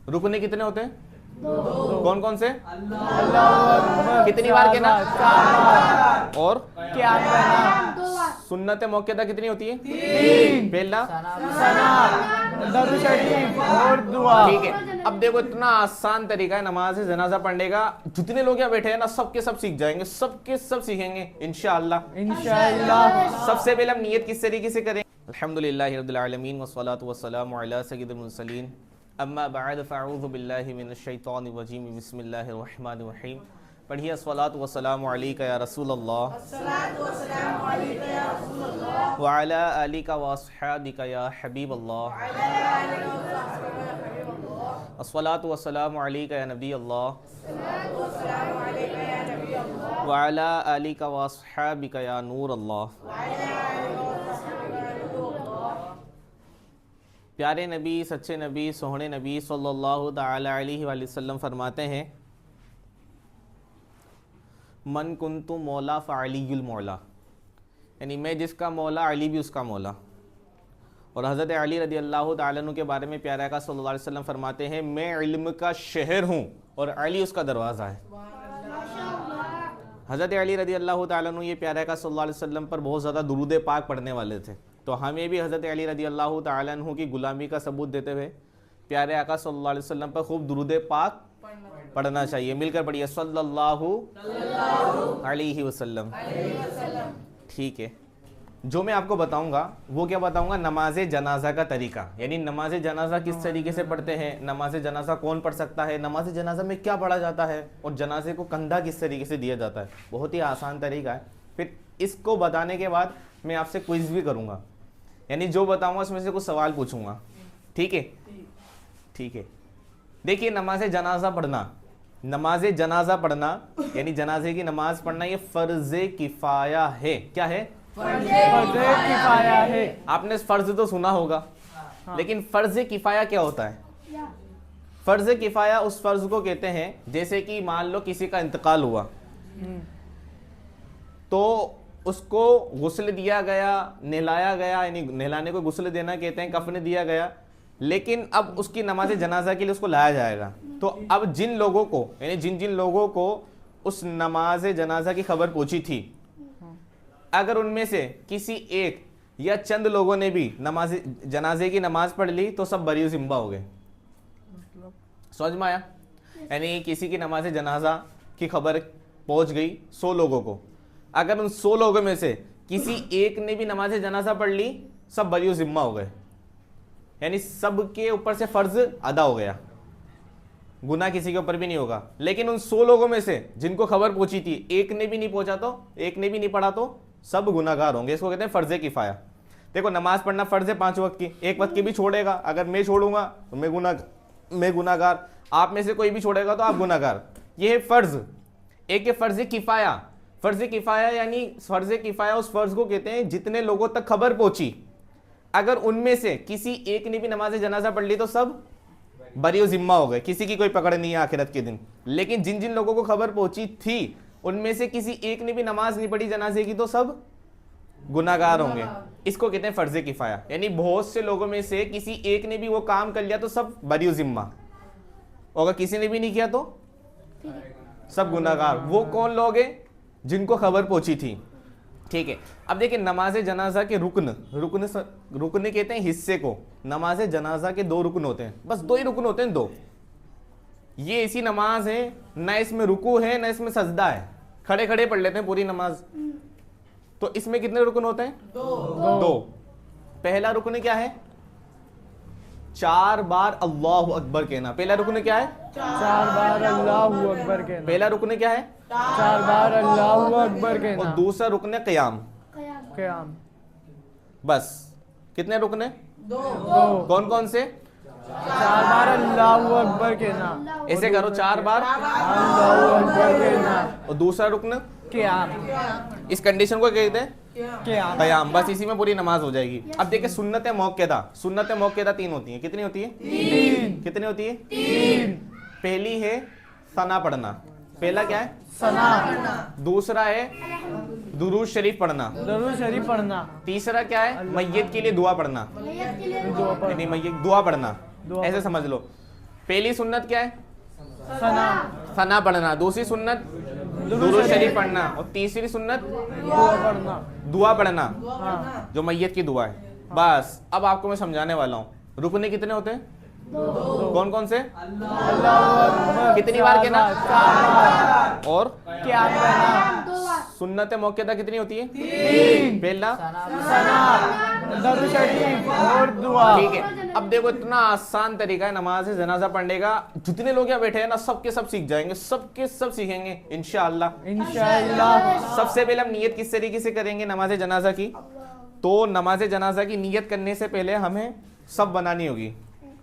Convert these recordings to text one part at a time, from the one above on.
रुकने कितने होते हैं? दो। कौन कौन से? अल्लाहु कितनी बार कहना? और क्या कहना? सुन्नत मौक़िदा कितनी होती है? 3। पहला सना, दरूद शरीफ और दुआ। ठीक है। अब देखो इतना आसान तरीका है नमाज जनाजा पढ़ने का, जितने लोग यहाँ बैठे हैं ना सबके सब सीख जाएंगे, सबके सब सीखेंगे इंशाअल्लाह। इंशाअल्लाह। सबसे पहले हम नियत किस तरीके से करें? अल्हम्दुलिल्लाहि रब्बिल आलमीन वस्सलातु वस्सलामु अला सय्यिदिल मुरसलीन अम्मा बअद फ़अऊज़ु बिल्लाहि मिनश शैतानिर रजीम बिस्मिल्लाहिर रहमानिर रहीम। पढ़िए अस्सलातु वस्सलामु अलैका या रसूलल्लाह व अला आलिका व अस्हाबिका या हबीबल्लाह। अस्सलातु वस्सलामु अलैका या नबी अल्लाह व अला आलिका व अस्हाबिका या नूर अल्लाह। प्यारे नबी, सच्चे नबी, सोहने नबी सल्लल्लाहु ताला अलैहि वसल्लम फरमाते हैं, मन कुन्तु मौला फ़अलियुल मौला, यानी मैं जिसका मौला अली भी उसका मौला। और हज़रत अली रदी अल्लाह ताला अन्हु के बारे में प्यारे आका सल्लल्लाहु अलैहि वसल्लम फरमाते हैं, मैं इल्म का शहर हूँ और अली उसका दरवाज़ा है। हज़रत अली रदी अल्लाह ताला अन्हु ये प्यारे आका सल्लल्लाहु अलैहि वसल्लम पर बहुत ज़्यादा दुरूद पाक पढ़ने वाले थे, तो हमें भी हज़रत अली रदी अल्लाह ताला अन्हु की ग़ुलामी का सबूत देते हुए प्यारे आका सल्लल्लाहु अलैहि वसल्लम पर खूब दुरूद पाक पढ़ना चाहिए। मिलकर पढ़िए सल्लल्लाहु अलैहि वसल्लम। ठीक है, जो मैं आपको बताऊंगा वो क्या बताऊंगा? नमाज जनाजा का तरीका, यानी नमाज जनाजा किस तरीके से पढ़ते हैं, नमाज जनाजा कौन पढ़ सकता है, नमाज जनाजा में क्या पढ़ा जाता है और जनाजे को कंधा किस तरीके से दिया जाता है। बहुत ही आसान तरीका है। फिर इसको बताने के बाद मैं आपसे क्विज भी करूंगा, यानी जो बताऊंगा उसमें से कुछ सवाल पूछूंगा। ठीक है? ठीक है। देखिए, नमाज जनाजा पढ़ना, नमाज जनाजा पढ़ना यानी जनाजे की नमाज पढ़ना, ये फर्ज किफाया है। क्या है? फर्ज किफाया है। आपने फर्ज तो सुना होगा, लेकिन फर्ज किफाया क्या होता है? फर्ज किफाया उस फर्ज को कहते हैं, जैसे कि मान लो किसी का इंतकाल हुआ तो उसको गुस्ल दिया गया, नहलाया गया, यानी नहलाने को गुस्ल देना कहते हैं, कफन दिया गया, लेकिन अब उसकी नमाज जनाजा के लिए उसको लाया जाएगा। तो अब जिन लोगों को, यानी जिन जिन लोगों को उस नमाज जनाजा की खबर पहुंची थी, अगर उनमें से किसी एक या चंद लोगों ने भी नमाज जनाजे की नमाज पढ़ ली तो सब बरी ज़िम्मा हो गए। समझ में आया? यानी किसी की नमाज जनाजा की खबर पहुंच गई 100 लोगों को, अगर उन 100 लोगों में से किसी एक ने भी नमाज जनाजा पढ़ ली, सब बरी ज़िम्मा हो गए, यानी सबके ऊपर से फर्ज अदा हो गया, गुनाह किसी के ऊपर भी नहीं होगा। लेकिन उन 100 लोगों में से जिनको खबर पहुंची थी, एक ने भी नहीं पहुंचा तो, एक ने भी नहीं पढ़ा तो सब गुनाहगार होंगे। इसको कहते हैं फर्ज किफाया। देखो, नमाज पढ़ना फर्ज है 5 वक्त की, एक वक्त की भी छोड़ेगा, अगर मैं छोड़ूंगा तो मैं गुनाहगार, आप में से कोई भी छोड़ेगा तो आप गुनाहगार। ये है फर्ज। एक है फर्ज किफाया। फर्ज किफाया यानी फर्ज किफाया उस फर्ज को कहते हैं जितने लोगों तक खबर पहुंची, अगर उनमें से किसी एक ने भी नमाज जनाजा पढ़ ली तो सब बरी ज़िम्मा हो गए, किसी की कोई पकड़ नहीं है आखिरत के दिन। लेकिन जिन जिन लोगों को खबर पहुंची थी उनमें से किसी एक ने भी नमाज नहीं पढ़ी जनाजे की तो सब गुनाहगार होंगे। इसको कहते हैं फर्ज किफाया, यानी बहुत से लोगों में से किसी एक ने भी वो काम कर लिया तो सब बरी ज़िम्मा, और अगर किसी ने भी नहीं किया तो सब गुनाहगार। वो कौन लोग हैं? जिनको खबर पहुंची थी। ठीक है, अब देखिए, नमाज जनाजा के रुकन कहते हैं हिस्से को। नमाज जनाजा के 2 रुकन होते हैं, बस 2 ही रुकन होते हैं, 2। ये ऐसी नमाज है ना इसमें रुकू है ना इसमें सजदा है, खड़े खड़े पढ़ लेते हैं पूरी नमाज। तो इसमें कितने रुकन होते हैं? 2। पहला रुकन क्या है? 4 बार अल्लाहु अकबर कहना। पहला रुकन क्या है? 4 बार अल्लाहु अकबर कहना। पहला रुकन क्या है? 4 बार अल्लाहु अकबर कहना। और दूसरा रुकन है क़याम। क़याम। बस कितने रुकन है? 2। कौन कौन से? 4 बार अल्लाहु अकबर कहना। ऐसे करो, 4 बार अल्लाहु अकबर कहना। और दूसरा रुकन क़याम। इस कंडीशन को कहते हैं क़याम। क़याम। बस इसी में पूरी नमाज हो जाएगी। अब देखिए, सुन्नत मौक़िदा। सुन्नत मौक़िदा 3 होती है। कितनी होती है? 3। कितनी होती है? 3। पहली है सना पढ़ना। पहला क्या है? सना। दूसरा है दुरूद शरीफ पढ़ना। दरूद शरीफ पढ़ना। तीसरा क्या है? मैयत के लिए दुआ पढ़ना, दुआ पढ़ना। यानी मैयत दुआ पढ़ना, ऐसे समझ लो। पहली सुन्नत क्या है? सना सना पढ़ना। दूसरी सुन्नत दुरूद शरीफ पढ़ना। और तीसरी सुन्नत दुआ पढ़ना। दुआ पढ़ना, हाँ जो मैयत की दुआ है। बस अब आपको मैं समझाने वाला हूँ। रुकने कितने होते हैं? कौन कौन से? कितनी बार कहना? और क्या कहना? सुन्नत मौक़िदा कितनी होती है? तीन। पहला सना, दरूद शरीफ और दुआ। ठीक है। अब देखो इतना आसान तरीका है नमाज जनाजा पढ़ने का, जितने लोग यहाँ बैठे हैं ना सबके सब सीख जाएंगे, सबके सब सीखेंगे इंशाअल्लाह। इंशाअल्लाह। सबसे पहले हम नियत किस तरीके से करेंगे नमाज जनाजा की? तो नमाज जनाजा की नियत करने से पहले हमें सब बनानी होगी।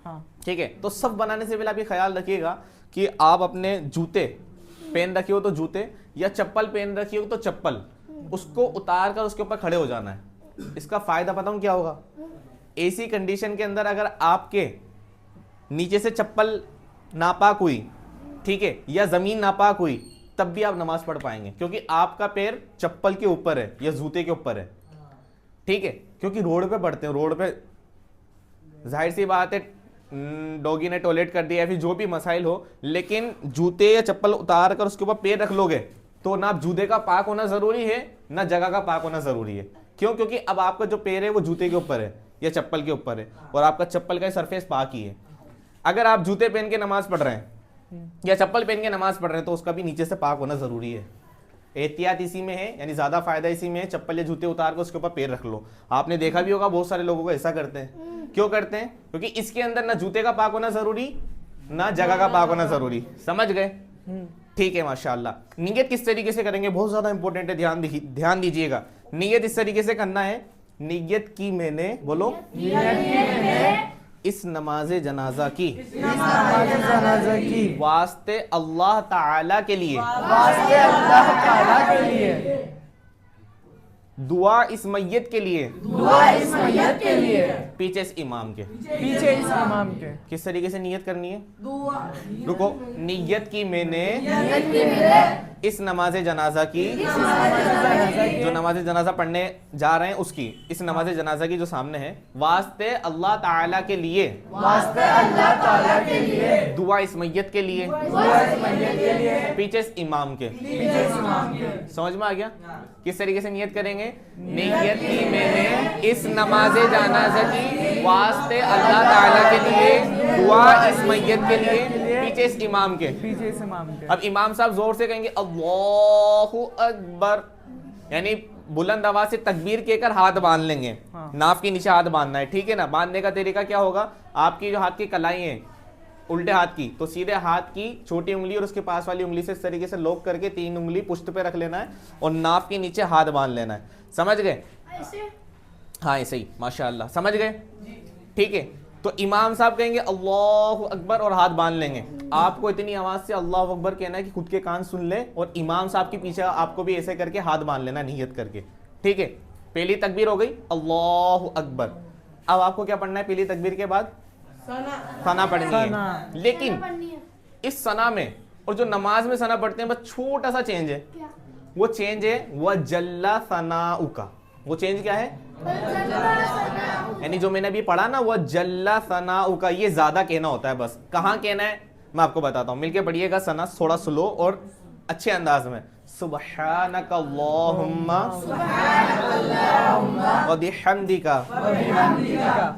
हाँ ठीक है, तो सब बनाने से पहले आप ये ख्याल रखिएगा कि आप अपने जूते पहन रखे हो तो जूते, या चप्पल पहन रखी हो तो चप्पल, उसको उतार कर उसके ऊपर खड़े हो जाना है। इसका फायदा बताऊं क्या होगा? ऐसी कंडीशन के अंदर अगर आपके नीचे से चप्पल नापाक हुई, ठीक है, या जमीन नापाक हुई, तब भी आप नमाज पढ़ पाएंगे, क्योंकि आपका पैर चप्पल के ऊपर है या जूते के ऊपर है। ठीक है, क्योंकि रोड पे पढ़ते हैं, रोड पे जाहिर सी बात है डॉगी ने टॉयलेट कर दिया या फिर जो भी मसाइल हो, लेकिन जूते या चप्पल उतार कर उसके ऊपर पैर रख लोगे तो ना जूते का पाक होना जरूरी है ना जगह का पाक होना जरूरी है। क्यों? क्योंकि अब आपका जो पैर है वो जूते के ऊपर है या चप्पल के ऊपर है, और आपका चप्पल का सरफेस पाक ही है। अगर आप जूते पहन के नमाज पढ़ रहे हैं या चप्पल पहन के नमाज पढ़ रहे हैं तो उसका भी नीचे से पाक होना जरूरी है। एहतियात इसी में है, यानी ज्यादा फायदा इसी में है। चप्पल या जूते उतार कर उसके ऊपर पैर रख लो। आपने देखा भी होगा बहुत सारे लोगों को ऐसा करते हैं। क्यों करते हैं? क्योंकि इसके अंदर ना जूते का पाक होना जरूरी ना जगह का पाक होना जरूरी। समझ गए? ठीक है, माशाअल्लाह। नियत किस तरीके से करेंगे बहुत ज्यादा इंपॉर्टेंट है, ध्यान दीजिएगा। नियत इस तरीके से करना है, नियत की मैंने, बोलो, इस नमाज जनाजा की वास्ते अल्लाह ताला के लिए, दुआ इस मैयत के लिए, पीछे इस इमाम के। किस तरीके से नियत करनी है? रुको, नियत की मैंने इस नमाज जनाजा की, जो नमाज जनाजा पढ़ने जा रहे हैं उसकी, इस नमाज जनाजा की जो सामने है, वास्ते अल्लाह ताला के लिए, दुआ इस मैयत के लिए, पीछे इस इमाम के। समझ में आ गया? किस तरीके से नियत करेंगे? नियत की मैंने इस नमाज जनाजा की वास्ते अल्लाह ताला के लिए, दुआ इस मैयत के लिए, पीछे इस इमाम के। अब इमाम साहब जोर से कहेंगे अल्लाहु अकबर, यानी बुलंद आवाज से तकबीर कहकर हाथ बांध लेंगे। हाँ। नाफ के नीचे हाथ बांधना है, ठीक है ना? बांधने का तरीका क्या होगा? आपकी जो हाथ की कलाई है उल्टे हाथ की, तो सीधे हाथ की छोटी उंगली और उसके पास वाली उंगली से इस तरीके से लॉक करके 3 उंगली पुश्त पे रख लेना है और नाफ के नीचे हाथ बांध लेना है। समझ गए? हाँ ऐसे ही, माशाअल्लाह। समझ गए? ठीक है, तो इमाम साहब कहेंगे अल्लाहु अकबर और हाथ बांध लेंगे। आपको इतनी आवाज से अल्लाहु अकबर कहना है कि खुद के कान सुन ले, और इमाम साहब के पीछे आपको भी ऐसे करके हाथ बांध लेना नियत करके। ठीक है, पहली तकबीर हो गई अल्लाहु अकबर। अब आपको क्या पढ़ना है? पहली तकबीर के बाद सना पढ़नी है। लेकिन इस सना में और जो नमाज में सना पढ़ते हैं बस छोटा सा चेंज है। वो चेंज है वह जल्ला सनाउ का। वो चेंज क्या है? यानी जो मैंने अभी पढ़ा ना, वह जल्ला सनाउ का, ये ज्यादा कहना होता है। बस कहाँ कहना है मैं आपको बताता हूँ, मिलके पढ़िएगा सना थोड़ा स्लो और अच्छे अंदाज में। सुब्हानक अल्लाहुम्मा व बिहम्दिका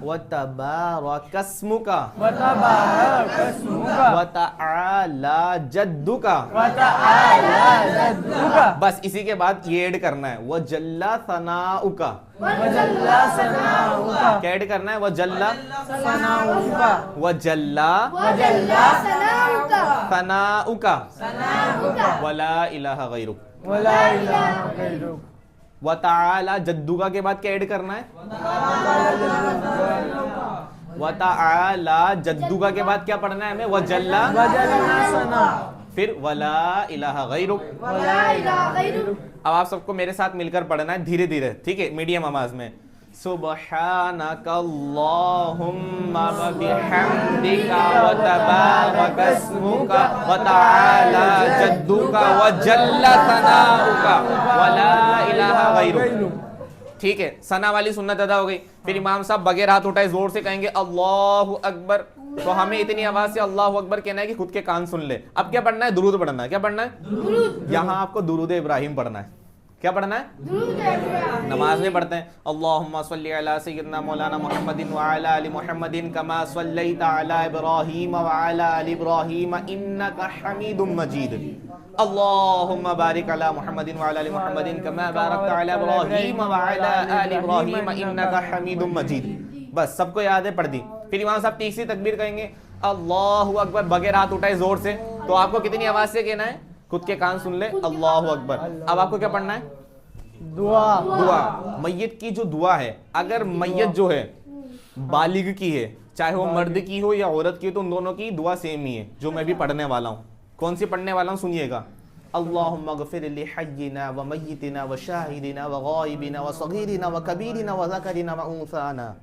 व तबारकस्मुका व तआला जद्दुका। बस इसी के बाद ये ऐड करना है वह जल्ला सनाउका। क्या ऐड करना है? वह जल्ला वह जल्ला सनाउका वला इलाहा गैरुक। व तआला जद्दुका के बाद क्या ऐड करना है? व तआला जद्दुका के बाद क्या पढ़ना है हमें? व जल्ला, फिर वला इलाहा गैरुक। अब आप सबको मेरे साथ मिलकर पढ़ना है धीरे धीरे, ठीक है, मीडियम आवाज में। सुब्हानक अल्लाहुम्मा व बिहम्दिका व तबारकस्मुका व तआला जद्दुका व जल्ला सनाउका व ला इलाहा गैरुक। ठीक है, सना वाली सुन्नत अदा हो गई। फिर इमाम साहब बगैर हाथ उठाए जोर से कहेंगे अल्लाहु अकबर। तो हमें इतनी आवाज से अल्लाह अकबर कहना है कि खुद के कान सुन ले। अब क्या पढ़ना है? दुरूद पढ़ना है। क्या पढ़ना है? यहाँ आपको दुरूद इब्राहिम पढ़ना है। क्या पढ़ना है? नमाज में पढ़ते हैं अल्लाहुम्मा सल्ली अला सय्यिदना मौलाना मुहम्मदिन व अला आलि मुहम्मदिन कमा सल्लैता अला इब्राहीम व अला आलि इब्राहीम इन्नका हमीदुम मजीद। अल्लाहुम्मा बारिक अला मुहम्मदिन व अला आलि मुहम्मदिन कमा बारकता अला इब्राहीम व अला आलि इब्राहीम इन्नका हमीदुम मजीद। बस सबको याद है, पढ़ दी। फिर इमाम साहब तीसरी तकबीर कहेंगे अल्लाहु अकबर, बगैर हाथ उठाए जोर से। तो आपको कितनी आवाज से कहना है? खुद के कान सुन ले, अल्लाहु अकबर। अब आपको क्या पढ़ना है? दुआ। दुआ। मैयत की जो दुआ है, अगर मैयत जो है बालिग की है, चाहे वो मर्द की हो या औरत की हो, तो उन दोनों की दुआ सेम ही है, जो मैं भी पढ़ने वाला हूँ। कौन सी पढ़ने वाला हूँ? सुनिएगा। अल्लाहुम्मा गफिर लि हय्यिना व मय्यितिना व शाहिदिना व गायबिना व सगीरिना व कबीरिना व ज़करिना व उन्साना।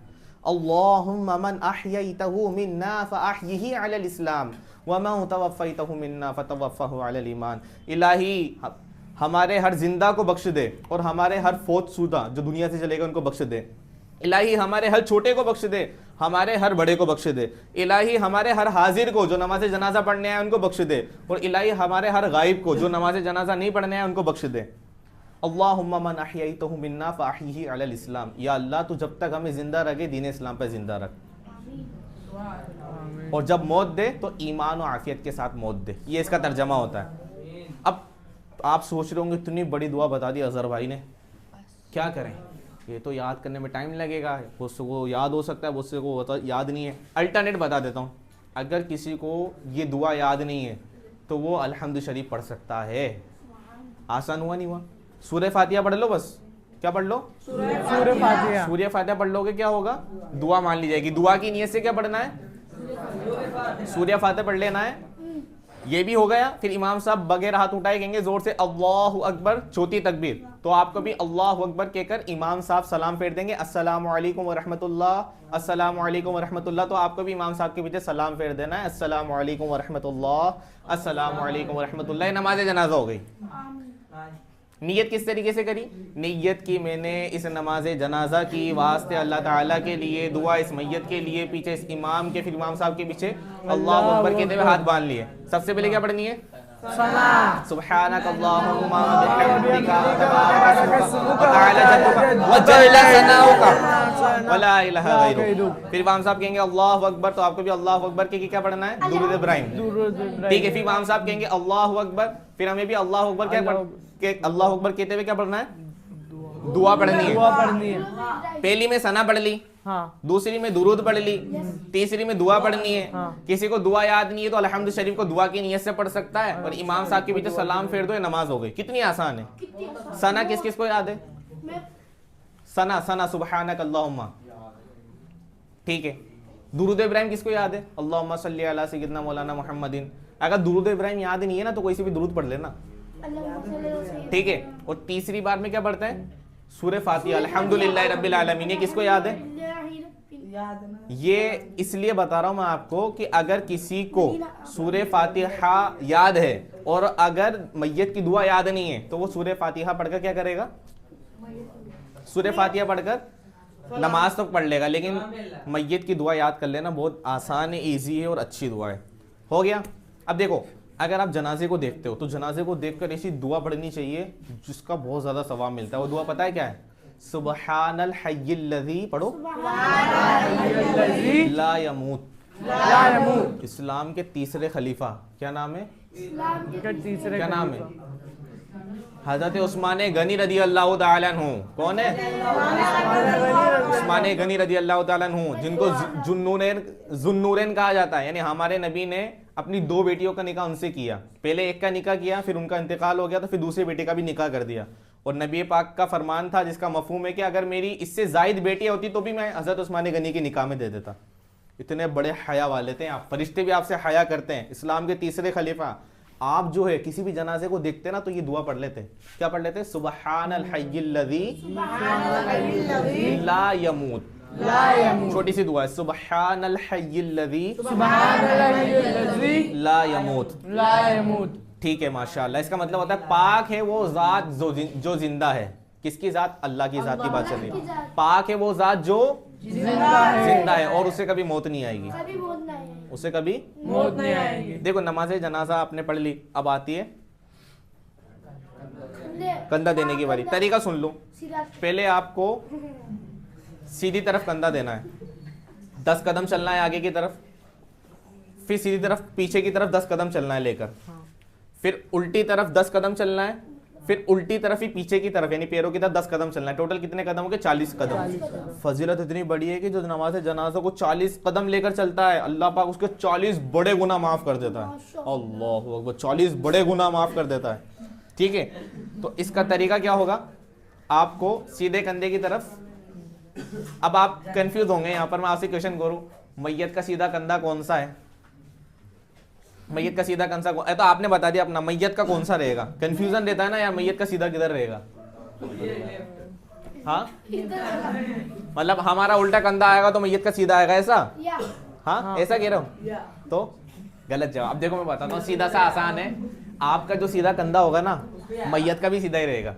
अल्लाहुम्मा मन अहयैतहु मिन्ना फअहयिही अलल इस्लाम व मन तवफ़्फ़ैतहु मिन्ना फतवफ़्फ़हु अलल ईमान। इलाही हमारे हर जिंदा को बख्श दे और हमारे हर फौत शुदा जो दुनिया से चलेगा उनको बख्श दे। इलाही हमारे हर छोटे को बख्श दे, हमारे हर बड़े को बख्श दे। इलाही हमारे हर हाजिर को जो नमाज जनाजा पढ़ने आए उनको बख्श दे, और इलाही हमारे हर गायब को जो नमाज जनाजा नहीं पढ़ने आए उनको बख्श दे। अल्लाहुम्मा मन अहयैतहु मिन्ना फअहयिही अलल इस्लाम। या अल्लाह तू जब तक हमें जिंदा रखे दीन इस्लाम पर जिंदा रख, और जब मौत दे तो ईमान और आफियत के साथ मौत दे। ये इसका तर्जमा होता है। अब आप सोच रहे होंगे इतनी बड़ी दुआ बता दी अजहर भाई ने, क्या करें? ये तो याद करने में टाइम लगेगा, वो याद हो सकता है, मुझसे को याद नहीं है। अल्टरनेट बता देता हूँ, अगर किसी को ये दुआ याद नहीं है तो वो अल्हम्दु शरीफ पढ़ सकता है। आसान हुआ नहीं हुआ? सूरह फातिहा पढ़ लो बस। क्या पढ़ लो? सूरह फातिहा। सूरह फातिहा पढ़ लोगे, क्या होगा? दुआ मान ली जाएगी। दुआ की नियत से क्या पढ़ना है? सूरह फातिहा पढ़ लेना है। ये भी हो गया। फिर इमाम साहब बगैर हाथ उठाए कहेंगे जोर से अल्लाहु अकबर, चौथी तकबीर। तो आपको भी अल्लाहु अकबर कहकर इमाम साहब सलाम फेर देंगे, अस्सलामु अलैकुम व रहमतुल्लाह, अस्सलामु अलैकुम व रहमतुल्लाह। तो आपको भी इमाम साहब के पीछे सलाम फेर देना है, अस्सलामु अलैकुम व रहमतुल्लाह, अस्सलामु अलैकुम व रहमतुल्लाह। नमाज जनाजा हो गई। नियत किस तरीके से करी? नियत की मैंने इस नमाज जनाजा की वास्ते अल्लाह ताला के लिए, दुआ इस मैयत के लिए, पीछे इस इमाम के, फिर इमाम साहब के पीछे अल्लाहु अकबर कहते हुए हाथ बांध लिए। सबसे पहले क्या पढ़नी है? सुब्हानक अल्लाहुम्मा व बिहम्दिका व तआला जद्दुका व जल्ला सनाउका व ला इलाहा गैरुक। फिर इमाम साहब कहेंगे अल्लाहु अकबर, तो आपको भी अल्लाहु अकबर के क्या पढ़ना है? दुरूद इब्राहिम। ठीक है। फिर इमाम साहब कहेंगे अल्लाहु अकबर, फिर हमें भी अल्लाहु अकबर क्या अल्लाहु अकबर कहते हुए क्या पढ़ना है? दुआ पढ़नी है। दुआ पढ़नी है। पहली में सना पढ़ ली, हाँ। दूसरी में दुरूद पढ़ ली, तीसरी में दुआ पढ़नी है। हाँ। किसी को दुआ याद नहीं है तो अल्हम्दु शरीफ को दुआ की नियत से पढ़ सकता है, और इमाम साहब के पीछे सलाम फेर दो, ये नमाज हो गई। कितनी आसान है। सना किस किस को याद है? सना, सना सुब्हानक अल्लाहुम्मा। ठीक है। दुरूद इब्राहिम किसको याद है? अल्लाहुम्मा सल्ली अला सय्यिदना मौलाना मुहम्मदिन। अगर दुरूद इब्राहिम याद नहीं है ना तो कोई से भी दुरूद पढ़ लेना। ठीक है। और तीसरी बार में क्या पढ़ते हैं? सूरह फातिहा, अल्हम्दुलिल्लाहि रब्बिल आलमीन। ये किसको याद है? ये इसलिए बता रहा हूं मैं आपको कि अगर किसी को सूरह फातिहा याद है और अगर मैयत की दुआ याद नहीं है तो वो सूरह फातिहा पढ़कर क्या करेगा? सूरह फातिहा पढ़कर नमाज तो पढ़ लेगा, लेकिन मैयत की दुआ याद कर लेना बहुत आसान है, ईजी है और अच्छी दुआ है। हो गया। अब देखो, अगर आप जनाजे को देखते हो तो जनाजे को देखकर ऐसी दुआ पढ़नी चाहिए जिसका बहुत ज़्यादा सवाब मिलता है। वो दुआ पता है क्या है? सुब्हानल हय्यिल लज़ी, पढ़ो, ला यमूत। इस्लाम के तीसरे खलीफा, क्या नाम है? क्या नाम है? हजरत उस्मान गनी रदी अल्लाह तआला अन्हु। कौन है? उस्मान गनी रदी अल्लाह तआला अन्हु, जिनको जुन्नूरैन कहा जाता है। यानी हमारे नबी ने अपनी दो बेटियों का निकाह उनसे किया। पहले एक का निकाह किया, फिर उनका इंतकाल हो गया तो फिर दूसरी बेटी का भी निकाह कर दिया। और नबी पाक का फरमान था जिसका मफहूम है कि अगर मेरी इससे जायद बेटियां होती तो भी मैं हजरत उस्मान गनी के निकाह में दे देता। इतने बड़े हया वाले थे आप, फरिश्ते भी आपसे हया करते हैं। इस्लाम के तीसरे खलीफा। आप जो है किसी भी जनाजे को देखते ना तो ये दुआ पढ़ लेते। क्या पढ़ लेते? सुब्हानल हय्यिल लज़ी ला यमूत। छोटी सी दुआ है, सुब्हानल हय्यिल लज़ी ला यमूत। ठीक है, माशाअल्लाह। इसका मतलब होता है पाक है वो जात जो जिंदा है। किसकी जात? अल्लाह की जात की बात चल रही है। पाक है वो जात जो जिंदा है और उससे कभी मौत नहीं आएगी। उसे कभी मौत नहीं आएगी। देखो नमाज जनाजा आपने पढ़ ली, अब आती है कंधा देने की बारी। तरीका सुन लो, पहले आपको सीधी तरफ कंधा देना है, 10 कदम चलना है आगे की तरफ, फिर सीधी तरफ पीछे की तरफ 10 कदम चलना है लेकर, फिर उल्टी तरफ 10 कदम चलना है, फिर उल्टी तरफ ही पीछे की तरफ यानी पैरों की तरफ 10 कदम चलना है। टोटल कितने कदम हो गए? 40 कदम। फजीलत इतनी बड़ी है कि जो नमाज जनाजा को 40 कदम लेकर चलता है, अल्लाह पाक उसके 40 बड़े गुनाह माफ कर देता है। अल्लाह अकबर, 40 बड़े गुनाह माफ कर देता है। ठीक है, तो इसका तरीका क्या होगा? आपको सीधे कंधे की तरफ, अब आप कंफ्यूज होंगे, यहाँ पर मैं आपसे क्वेश्चन करूं, मैयत का सीधा कंधा कौन सा है? मैयत का सीधा कंधा कौन, तो आपने बता दिया अपना, मैयत का कौन सा रहेगा? कंफ्यूजन रहता है ना यार, मैयत का सीधा किधर रहेगा? हाँ, मतलब हमारा उल्टा कंधा आएगा तो मैयत का सीधा आएगा, ऐसा? हाँ, ऐसा कह रहा हूँ तो गलत जवाब। देखो मैं बताता हूँ, सीधा सा आसान है। आपका जो सीधा कंधा होगा ना, मैयत का भी सीधा ही रहेगा।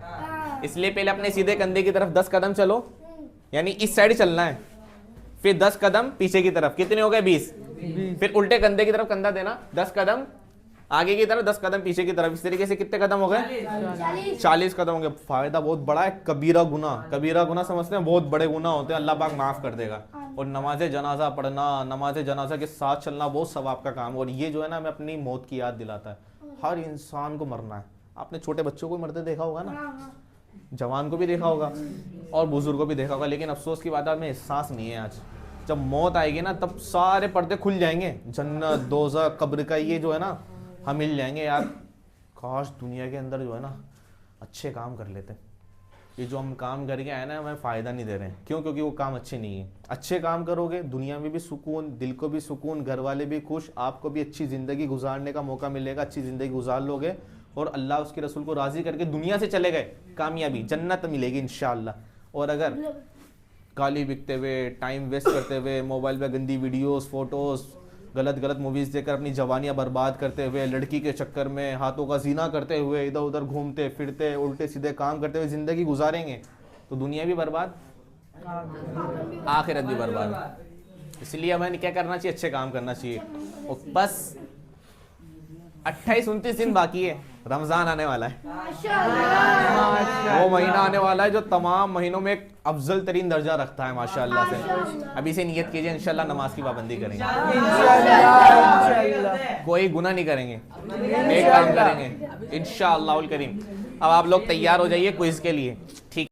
इसलिए पहले अपने सीधे कंधे की तरफ 10 कदम चलो, यानी इस साइड चलना है, फिर 10 कदम पीछे की तरफ, कितने हो गए? 20। फिर उल्टे कंधे की तरफ कंधा देना, 10 कदम आगे की तरफ, 10 कदम पीछे की तरफ। इस तरीके से कितने कदम हो गए? 40 कदम हो गए। फायदा बहुत बड़ा है, कबीरा गुनाह। कबीरा गुनाह समझते हैं, बहुत बड़े गुनाह होते हैं, अल्लाह पाक माफ कर देगा। और नमाज जनाजा पढ़ना, नमाज जनाजा के साथ चलना बहुत सवाब का काम है। और ये जो है ना, हमें अपनी मौत की याद दिलाता है। हर इंसान को मरना है। आपने छोटे बच्चों को मरते देखा होगा ना, जवान को भी देखा होगा और बुजुर्ग को भी देखा होगा, लेकिन अफसोस की बात है हमें एहसास नहीं है आज। जब मौत आएगी ना, तब सारे पर्दे खुल जाएंगे, जन्नत दोज़ख कब्र का ये जो है ना, हम मिल जाएंगे। यार काश दुनिया के अंदर जो है ना अच्छे काम कर लेते। ये जो हम काम करके आए ना, हमें फ़ायदा नहीं दे रहे हैं। क्यों? क्योंकि वो काम अच्छे नहीं है। अच्छे काम करोगे, दुनिया में भी सुकून, दिल को भी सुकून, घर वाले भी खुश, आपको भी अच्छी ज़िंदगी गुजारने का मौका मिलेगा, अच्छी ज़िंदगी गुजार लोगे और अल्लाह उसके रसूल को राज़ी करके दुनिया से चले गए, कामयाबी जन्नत मिलेगी इंशाअल्लाह। और अगर गाली बिकते हुए, टाइम वेस्ट करते हुए, मोबाइल पे गंदी वीडियोस, फोटोज़, गलत मूवीज़ देखकर अपनी जवानियाँ बर्बाद करते हुए, लड़की के चक्कर में हाथों का जीना करते हुए, इधर उधर घूमते फिरते, उल्टे सीधे काम करते हुए ज़िंदगी गुजारेंगे, तो दुनिया भी बर्बाद, आखिरत भी बर्बाद। इसलिए हमें क्या करना चाहिए? अच्छे काम करना चाहिए। और बस 28-29 दिन बाकी है, रमज़ान आने वाला है। वो महीना आने वाला है जो तमाम महीनों में एक अफजल तरीन दर्जा रखता है माशाअल्लाह से। अभी से नियत कीजिए, इंशाअल्लाह नमाज की पाबंदी करेंगे, कोई गुनाह नहीं करेंगे, नेक काम करेंगे इंशाअल्लाह उल करीम। अब आप लोग तैयार हो जाइए क्विज के लिए, ठीक?